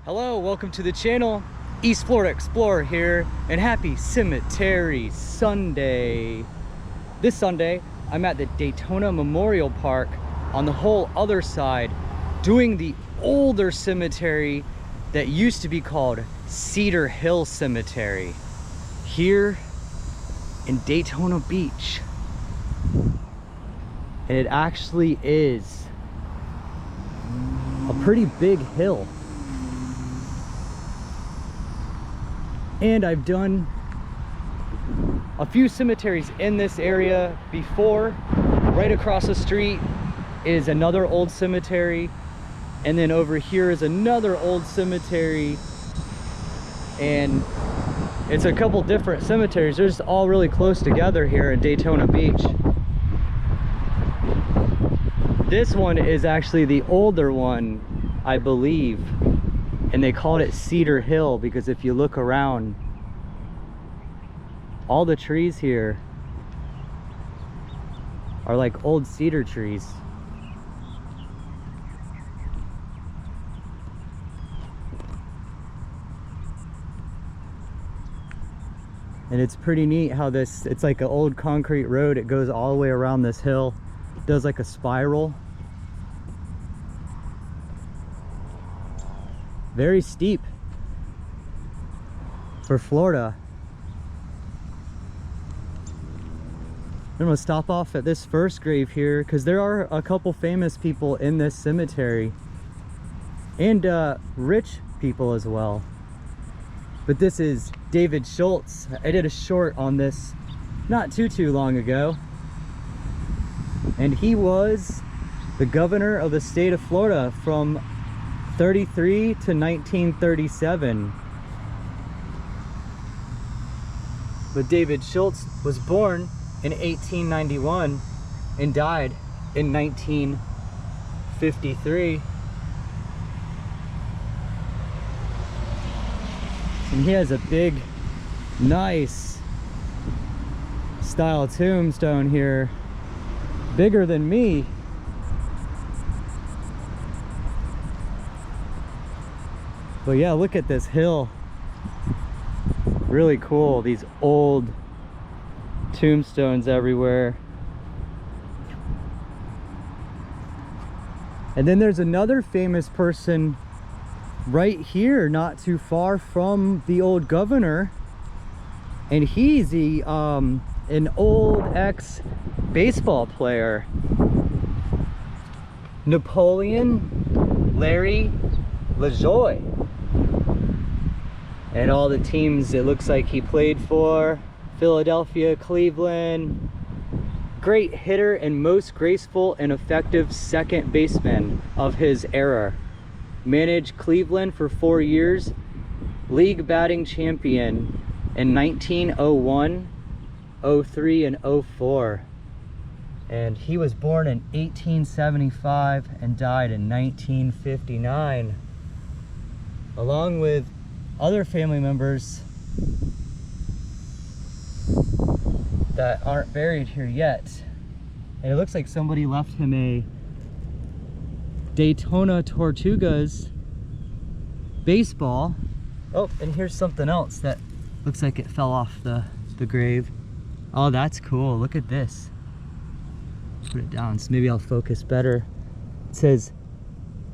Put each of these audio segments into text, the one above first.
Hello, welcome to the channel. East Florida Explorer here, and happy Cemetery Sunday. This Sunday, I'm at the Daytona Memorial Park on the whole other side, doing the older cemetery that used to be called Cedar Hill Cemetery, here in Daytona Beach. And it actually is a pretty big hill. And I've done a few cemeteries in this area before. Right across the street is another old cemetery, and then over here is another old cemetery, and it's a couple different cemeteries. They're just all really close together here in Daytona Beach. This one is actually the older one, I believe. And they called it Cedar Hill because if you look around, all the trees here are like old cedar trees. And it's pretty neat how it's like an old concrete road. It goes all the way around this hill, does like a spiral. Very steep for Florida. I'm gonna stop off at this first grave here because there are a couple famous people in this cemetery, and rich people as well. But this is David Schultz. I did a short on this not too long ago, and he was the governor of the state of Florida from 33 to 1937. But David Schultz was born in 1891 and died in 1953. And he has a big, nice style tombstone here, bigger than me. But yeah, look at this hill. Really cool. These old tombstones everywhere. And then there's another famous person right here, not too far from the old governor. And he's an old ex-baseball player. Napoleon Larry LaJoie. And all the teams it looks like he played for: Philadelphia, Cleveland. Great hitter and most graceful and effective second baseman of his era. Managed Cleveland for 4 years. League batting champion in 1901, 03, and 04. And he was born in 1875 and died in 1959. Along with other family members that aren't buried here yet. And it looks like somebody left him a Daytona Tortugas baseball. Oh, and here's something else that looks like it fell off the grave. Oh, that's cool. Look at this. Put it down so maybe I'll focus better. It says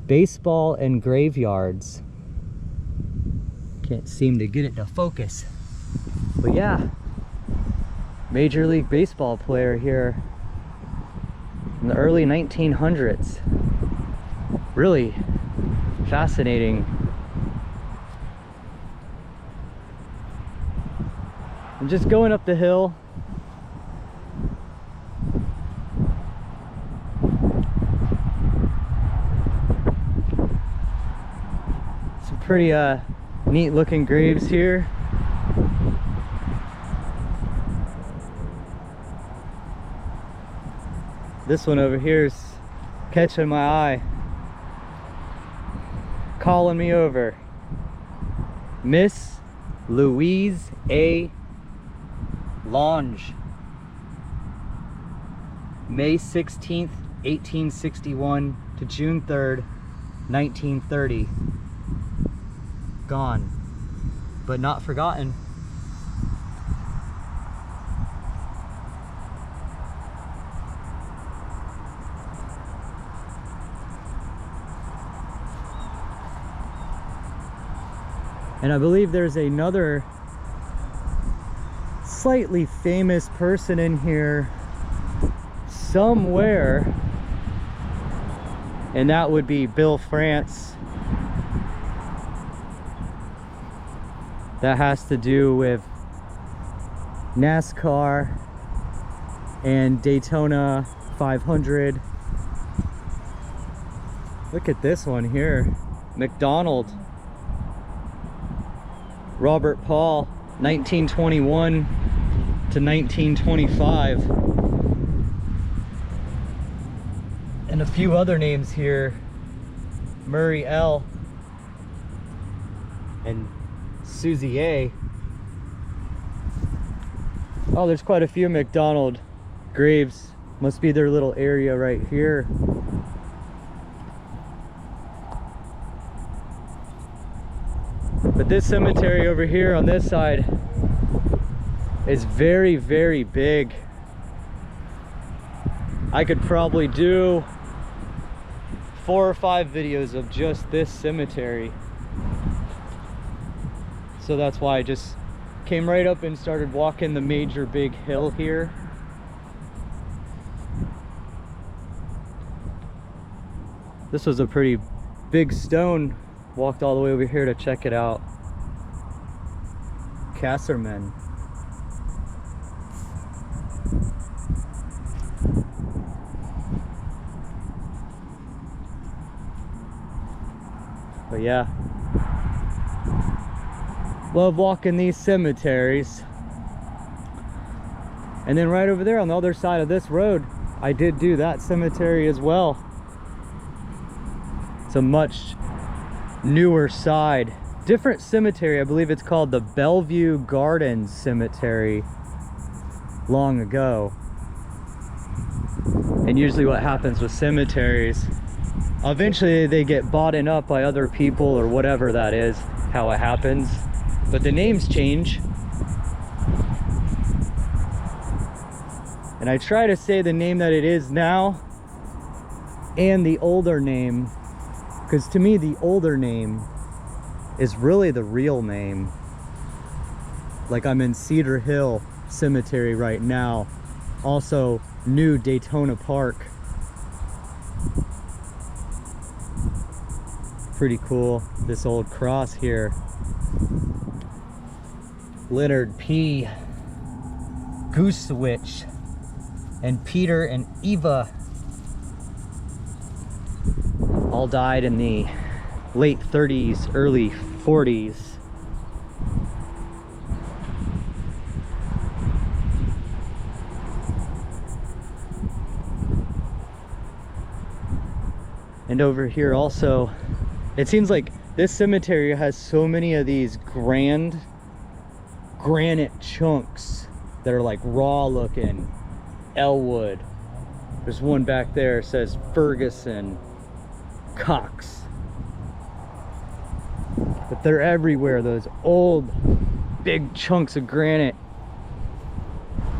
baseball and graveyards. Can't seem to get it to focus. But yeah, Major League Baseball player here in the early 1900s. Really fascinating. I'm just going up the hill. Some pretty neat looking graves here. This one over here is catching my eye, calling me over. Miss Louise A. Lange, May 16th, 1861 to June 3rd, 1930. gone, but not forgotten. And I believe there's another slightly famous person in here somewhere, and that would be Bill France. That has to do with NASCAR and Daytona 500. Look at this one here, McDonald. Robert Paul, 1921 to 1925. And a few other names here. Murray L. and Susie A. Oh, there's quite a few McDonald graves. Must be their little area right here. But this cemetery over here on this side is very, very big. I could probably do 4 or 5 videos of just this cemetery. So that's why I just came right up and started walking the major big hill here. This was a pretty big stone. Walked all the way over here to check it out. Kasserman. But yeah, love walking these cemeteries. And then right over there on the other side of this road, I did do that cemetery as well. It's a much newer side, different cemetery. I believe it's called the Bellevue Gardens Cemetery long ago. And usually what happens with cemeteries, eventually they get bought up by other people or whatever that is, how it happens. But the names change. And I try to say the name that it is now and the older name, because to me the older name is really the real name. Like I'm in Cedar Hill Cemetery right now, also new Daytona Park. Pretty cool, this old cross here. Leonard P. Goosewich and Peter and Eva all died in the late 30s, early 40s. And over here also, it seems like this cemetery has so many of these grand granite chunks that are like raw looking. Elwood. There's one back there, says Ferguson, Cox. But they're everywhere, those old big chunks of granite,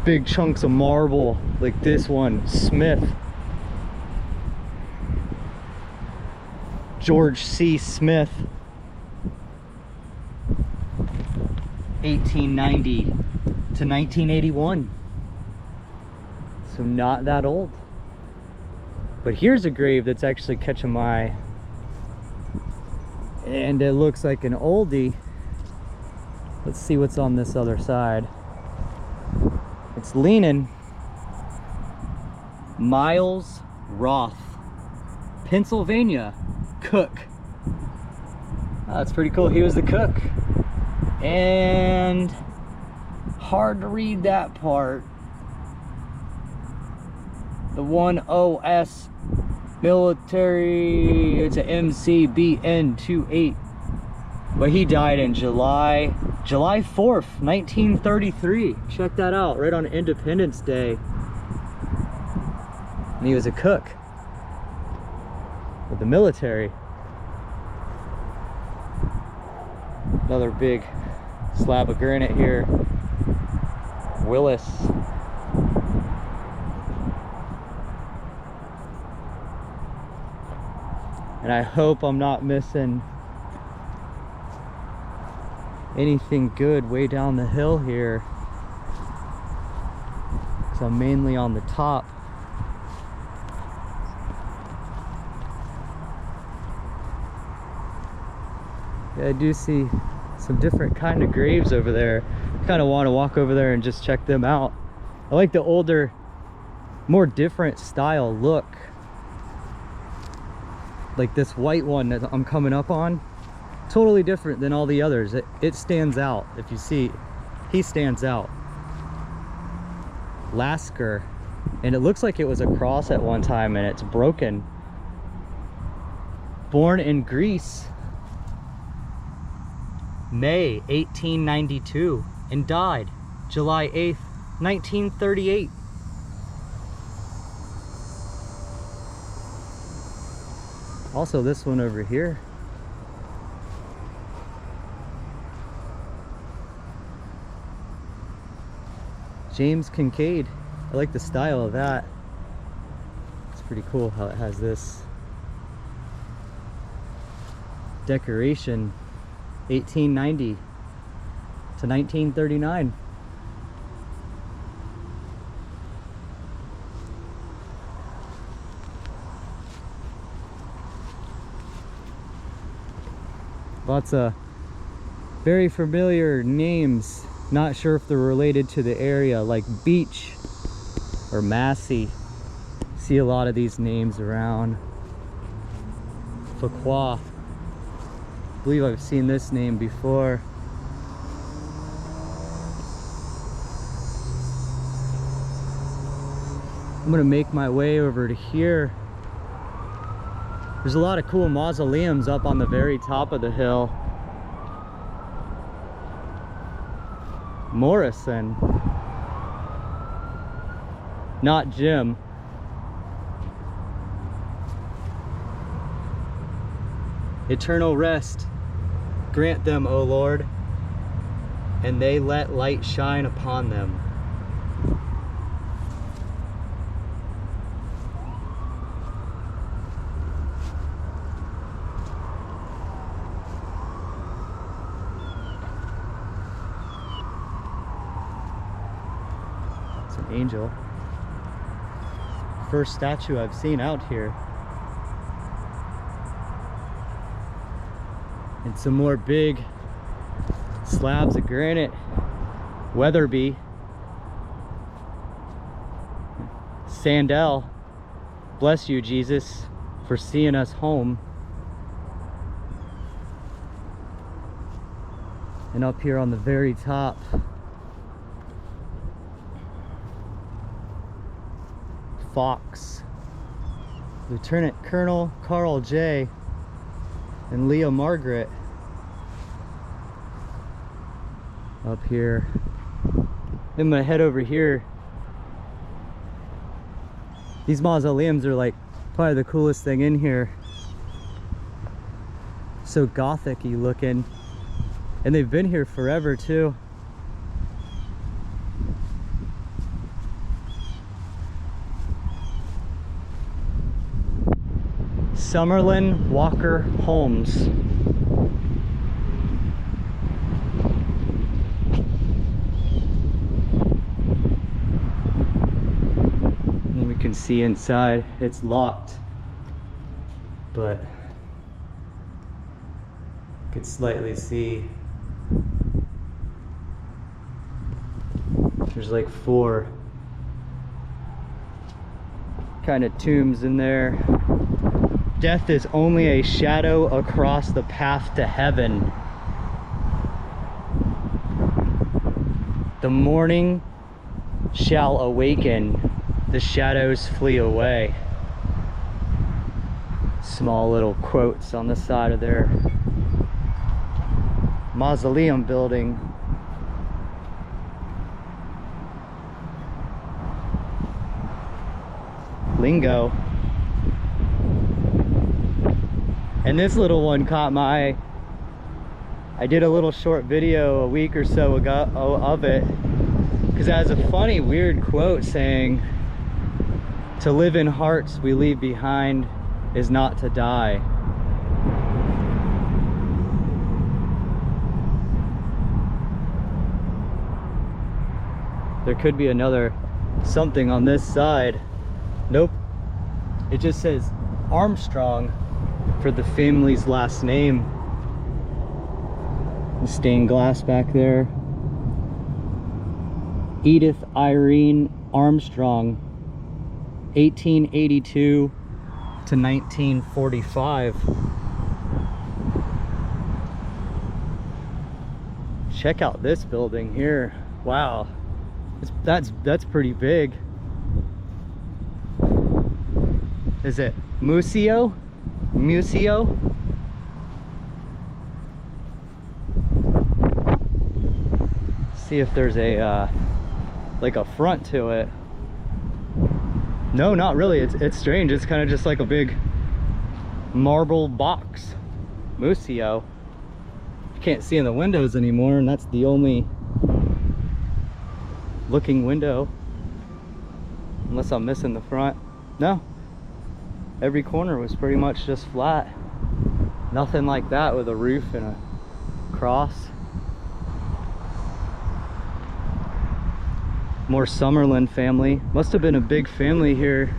big chunks of marble, like this one, Smith. George C. Smith, 1890 to 1981. So not that old. But here's a grave that's actually catching my eye. And it looks like an oldie. Let's see what's on this other side. It's leaning. Miles Roth, Pennsylvania. Cook. Oh, that's pretty cool. He was the cook. And hard to read that part. The 1OS military, it's a MCBN28. But he died in July 4th, 1933. Check that out, right on Independence Day. And he was a cook with the military. Another big slab of granite here. Willis. And I hope I'm not missing anything good way down the hill here, because I'm mainly on the top. Yeah, I do see some different kind of graves over there. Kind of want to walk over there and just check them out. I like the older, more different style look. Like this white one that I'm coming up on, totally different than all the others. It stands out. If you see, he stands out. Lasker, and it looks like it was a cross at one time and it's broken. Born in Greece, May 1892, and died July 8th, 1938. Also this one over here. James Kincaid. I like the style of that. It's pretty cool how it has this decoration. 1890 to 1939. Lots of very familiar names. Not sure if they're related to the area, like Beach or Massey. See a lot of these names around. Fuqua. I believe I've seen this name before. I'm gonna make my way over to here. There's a lot of cool mausoleums up on the very top of the hill. Morrison, not Jim. Eternal rest grant them, O Lord, and they let light shine upon them. It's an angel. First statue I've seen out here. And some more big slabs of granite. Weatherby. Sandell. Bless you, Jesus, for seeing us home. And up here on the very top, Fox. Lieutenant Colonel Carl J. and Leah Margaret. Up here. I'm gonna head over here. These mausoleums are like probably the coolest thing in here. So gothic-y looking. And they've been here forever too. Summerlin Walker Holmes. And we can see inside, it's locked, but you could slightly see there's like 4 kind of tombs in there. Death is only a shadow across the path to heaven. The morning shall awaken, the shadows flee away. Small little quotes on the side of their mausoleum building. Lingo. And this little one caught my eye. I did a little short video a week or so ago of it, because it has a funny, weird quote saying, "To live in hearts we leave behind is not to die." There could be another something on this side. Nope. It just says Armstrong for the family's last name. The stained glass back there. Edith Irene Armstrong, 1882 to 1945. Check out this building here. Wow. That's pretty big. Is it Museo? Museo? See if there's a like a front to it. No, not really. It's strange. It's kind of just like a big marble box. Museo. You can't see in the windows anymore, and that's the only looking window, unless I'm missing the front. No, every corner was pretty much just flat. Nothing like that with a roof and a cross. More Summerlin family. Must have been a big family here.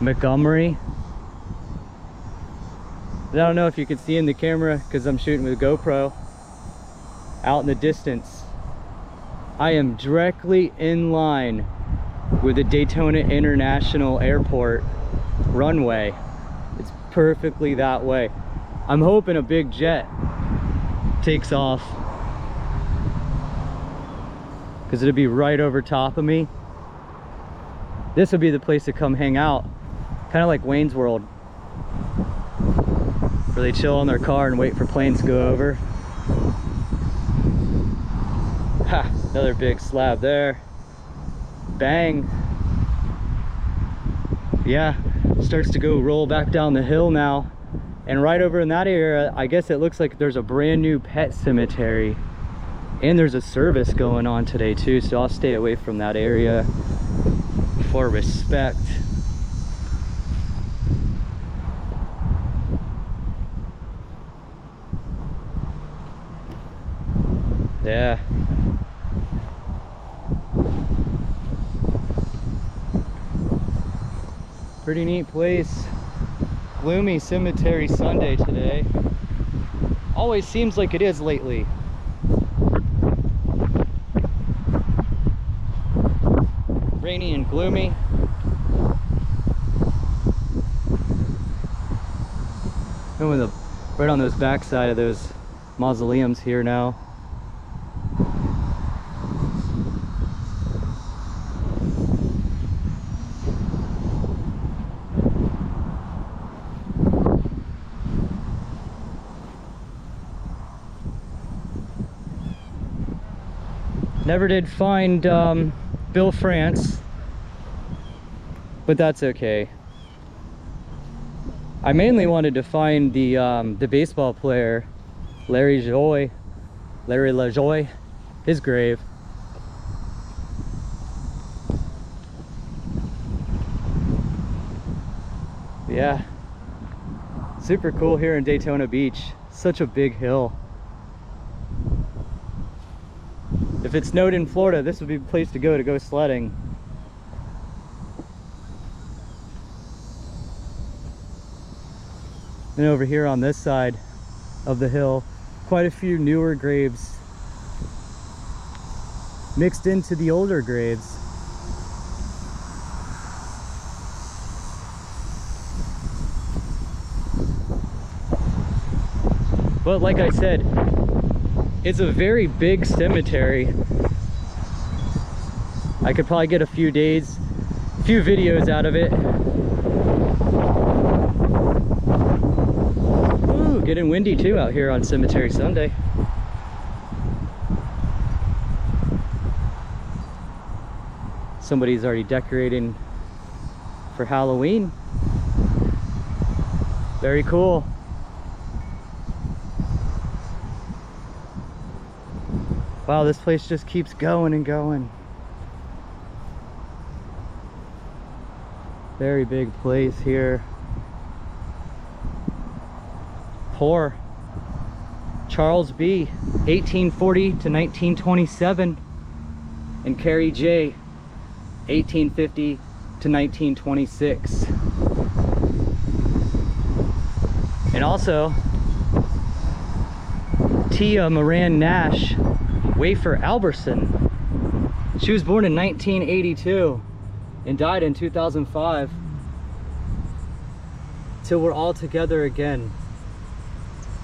Montgomery. I don't know if you can see in the camera because I'm shooting with a GoPro. Out in the distance, I am directly in line with the Daytona International Airport runway. It's perfectly that way. I'm hoping a big jet takes off, because it'd be right over top of me. This would be the place to come hang out, kind of like Wayne's World, where they chill in their car and wait for planes to go over. Ha, another big slab there. Bang. Yeah, starts to go roll back down the hill now. And right over in that area, I guess it looks like there's a brand new pet cemetery. And there's a service going on today too, so I'll stay away from that area for respect. Yeah. Pretty neat place. Gloomy Cemetery Sunday today. Always seems like it is lately. Rainy and gloomy. And with right on those backside of those mausoleums here now. Never did find Bill France, but that's okay. I mainly wanted to find the baseball player, Larry LaJoie, his grave. Yeah, super cool here in Daytona Beach. Such a big hill. If it snowed in Florida, this would be the place to go sledding. And over here on this side of the hill, quite a few newer graves mixed into the older graves. But like I said, it's a very big cemetery. I could probably get a few videos out of it. Ooh, getting windy too out here on Cemetery Sunday. Somebody's already decorating for Halloween. Very cool. Wow, this place just keeps going and going. Very big place here. Poor Charles B, 1840 to 1927, and Carrie J, 1850 to 1926. And also Tia Moran Nash Wafer Alberson. She was born in 1982 and died in 2005. Till we're all together again.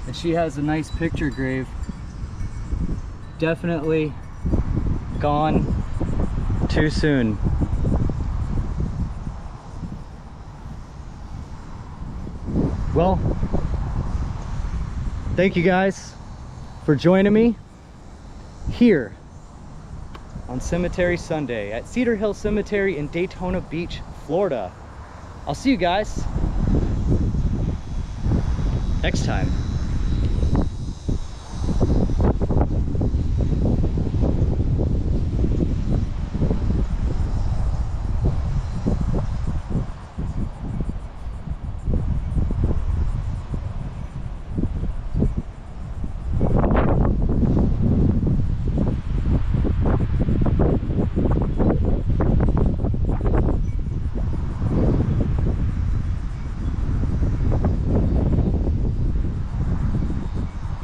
And she has a nice picture grave. Definitely gone too soon. Well, thank you guys for joining me here on Cemetery Sunday at Cedar Hill Cemetery in Daytona Beach, Florida. I'll see you guys next time.